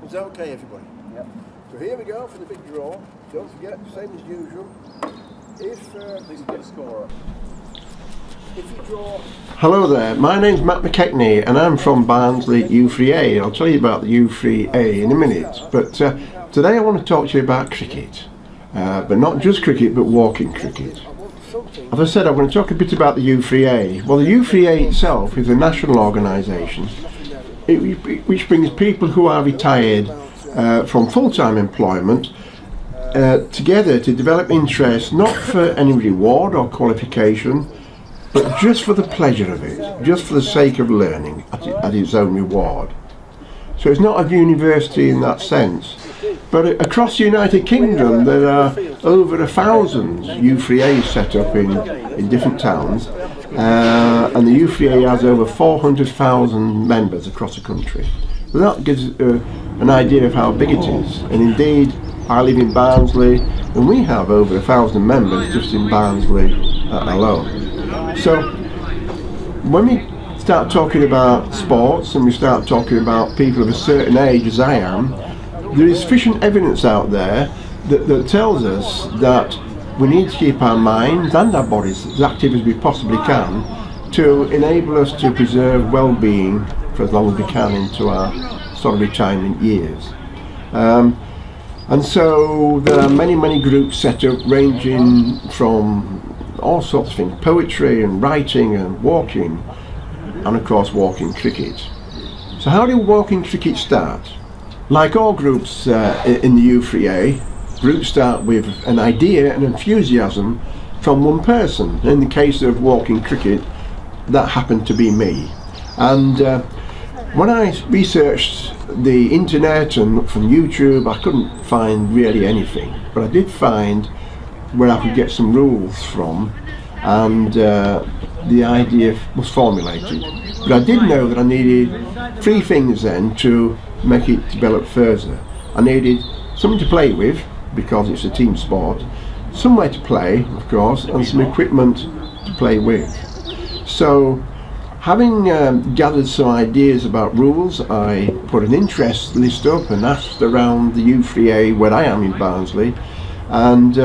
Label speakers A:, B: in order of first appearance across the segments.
A: Is that okay, everybody?
B: Yep.
A: So here we go for the big draw. Don't forget, same as usual. If
B: Please get a score.
A: if you draw.
C: Hello there, my name's Matt McKechnie and I'm from Barnsley U3A. I'll tell you about the U3A in a minute, but today I want to talk to you about cricket, but not just cricket but walking cricket. As I said, I'm going to talk a bit about the U3A. Well, the U3A itself is a national organisation which brings people who are retired from full-time employment together to develop interest, not for any reward or qualification, but just for the pleasure of it, just for the sake of learning at its own reward. So it's not a university in that sense, but across the United Kingdom there are over 1,000 U3As set up in different towns, and the U3A has over 400,000 members across the country. So that gives an idea of how big it is, and indeed I live in Barnsley and we have over 1,000 members just in Barnsley alone. So when we start talking about sports and we start talking about people of a certain age as I am, there is sufficient evidence out there that tells us that we need to keep our minds and our bodies as active as we possibly can to enable us to preserve well-being for as long as we can into our sort of retirement years. And so there are many groups set up ranging from all sorts of things, poetry and writing and walking, and of course walking cricket. So how did walking cricket start? Like all groups in the U3A, groups start with an idea and enthusiasm from one person. In the case of walking cricket, that happened to be me. And when I researched the internet and from YouTube, I couldn't find really anything, but I did find where I could get some rules from, and the idea was formulated. But I did know that I needed three things then to make it develop further. I needed something to play with, because it's a team sport, somewhere to play, of course, and some equipment to play with. So having gathered some ideas about rules, I put an interest list up and asked around the U3A where I am in Barnsley, and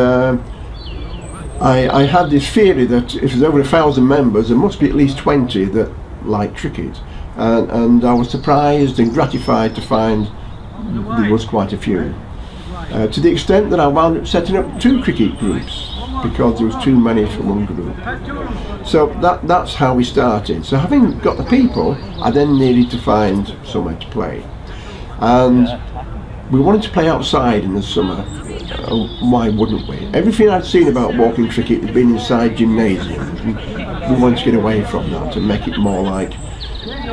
C: I had this theory that if there's over 1,000 members, there must be at least 20 that like cricket, and I was surprised and gratified to find there was quite a few. To the extent that I wound up setting up 2 cricket groups because there was too many for one group. So that's how we started. So having got the people, I then needed to find somewhere to play. And we wanted to play outside in the summer. Why wouldn't we? Everything I'd seen about walking cricket had been inside gymnasiums. We wanted to get away from that and make it more like,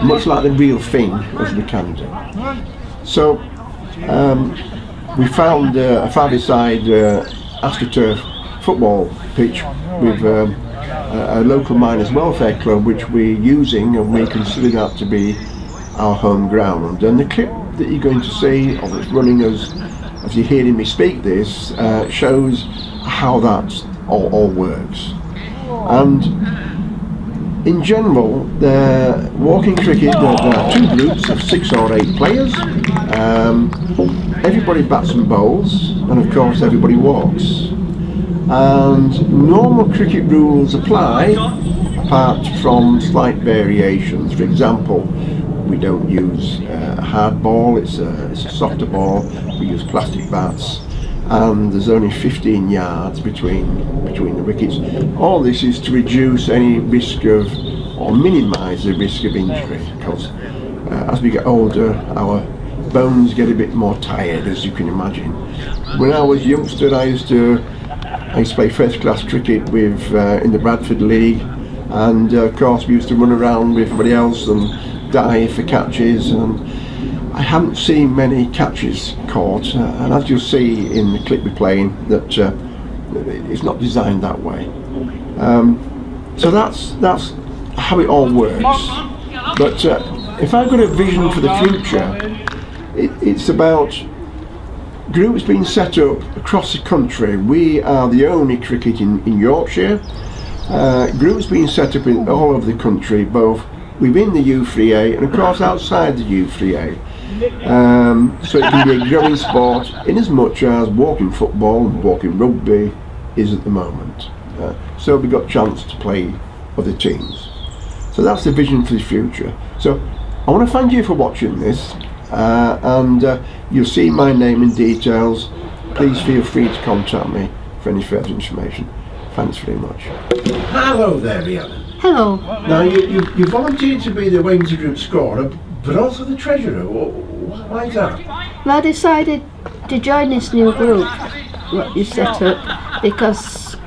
C: much like the real thing as we can do. So we found a five-a-side AstroTurf football pitch with a local miners welfare club which we're using, and we consider that to be our home ground. And the clip that you're going to see, or that's running as you're hearing me speak this, shows how that all works. And in general, the walking cricket, there are 2 groups of 6 or 8 players. Everybody bats and bowls, and of course everybody walks. And normal cricket rules apply, apart from slight variations. For example, we don't use a hard ball, it's a softer ball. We use plastic bats, and there's only 15 yards between the wickets. All this is to reduce any risk of, or minimise the risk of injury, because as we get older, our bones get a bit more tired, as you can imagine. When I was a youngster, I used to play first class cricket with in the Bradford League, and of course we used to run around with everybody else and dive for catches, and I haven't seen many catches caught, and as you'll see in the clip we're playing, that it's not designed that way. So that's how it all works. But if I've got a vision for the future, it's about groups being set up across the country. We are the only cricket in Yorkshire. Groups being set up in all over the country, both within the U3A and of course outside the U3A. So it can be a growing sport in as much as walking football and walking rugby is at the moment. So we've got a chance to play other teams. So that's the vision for the future. So I want to thank you for watching this, and you'll see my name and details. Please feel free to contact me for any further information. Thanks very much. Hello there, Rhiannon.
B: Hello.
C: Now you volunteered to be the Wednesday group scorer, but also the treasurer. Why is that?
B: Well, I decided to join this new group what you set up because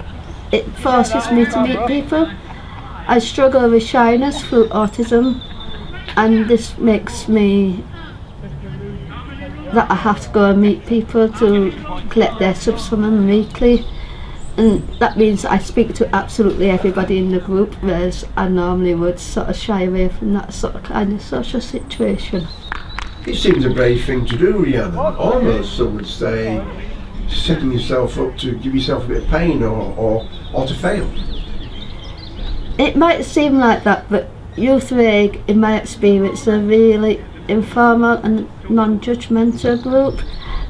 B: it forces me to meet people. I struggle with shyness through autism, and this makes me that I have to go and meet people to collect their subs from them weekly, and that means I speak to absolutely everybody in the group, whereas I normally would sort of shy away from that sort of kind of social situation.
C: It seems a brave thing to do, Rhiannon. Almost, some would say, setting yourself up to give yourself a bit of pain or to fail.
B: It might seem like that, but U3A, in my experience, are really informal and non-judgmental group.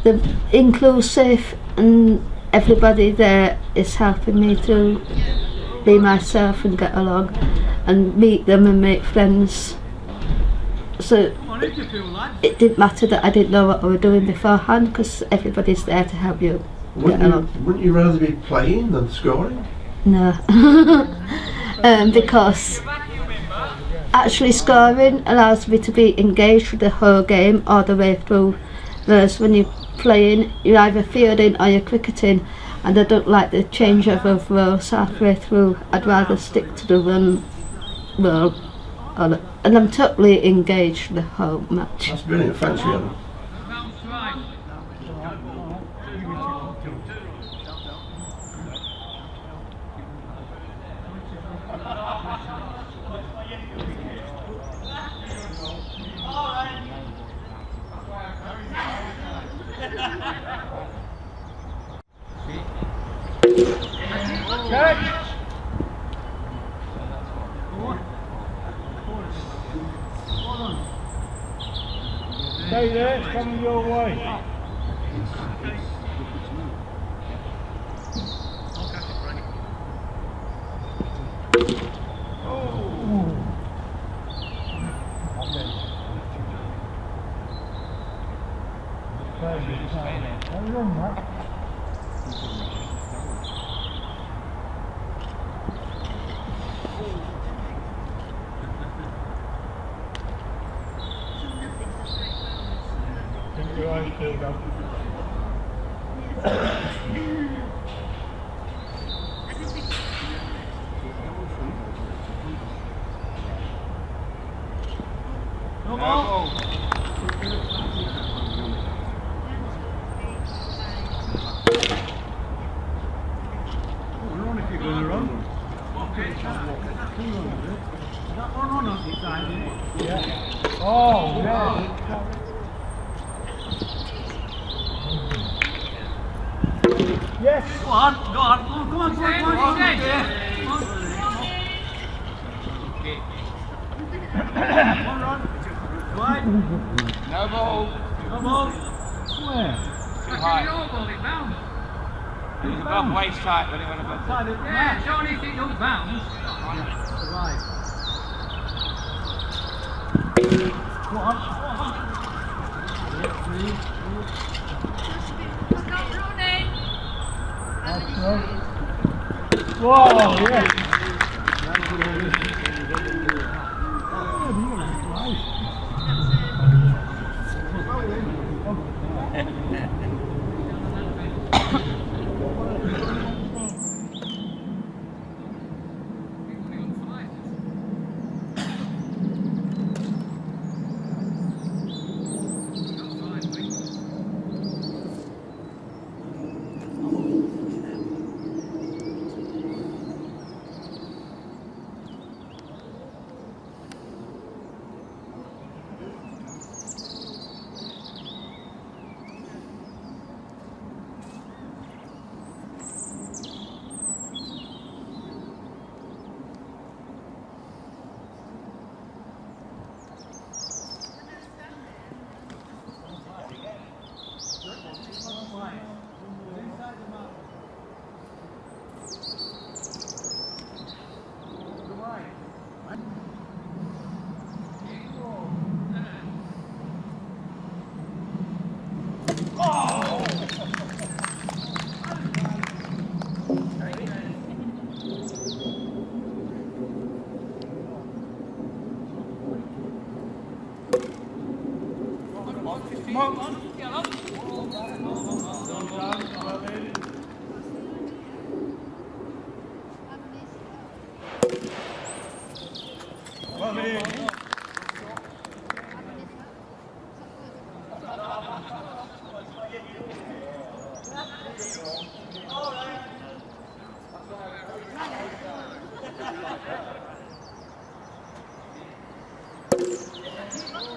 B: They're inclusive, and everybody there is helping me to be myself and get along and meet them and make friends. So it didn't matter that I didn't know what I was doing beforehand, because everybody's there to help you get along.
C: Wouldn't you rather be playing than scoring?
B: No. Because actually scoring allows me to be engaged with the whole game all the way through, whereas when you're playing, you're either fielding or you're cricketing, and I don't like the change of roles halfway through. I'd rather stick to the run role, and I'm totally engaged with the whole match.
C: That's brilliant, thanks Rhiannon.
D: Stay there, it's coming your way. Oh, yeah. Yes. Go on, go on, come on, come on, come on, come on. Okay. Come on, right. No ball. No ball. Where? Too high. No ball, it bounced. It was above waist height when it went above. Yeah, it's only if it don't bounce. Right. Go on. Yeah, please. Whoa, yeah.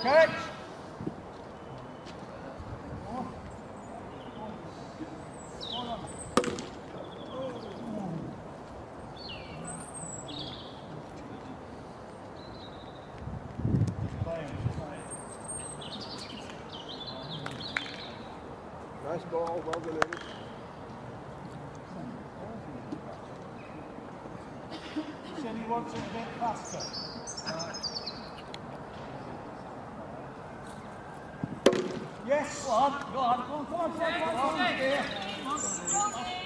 D: Catch!
A: Nice ball, well done, Eddie.
D: Said he wants it a bit faster. Yes! Go on, go on, go on, go on, go on, go on, go on, go on.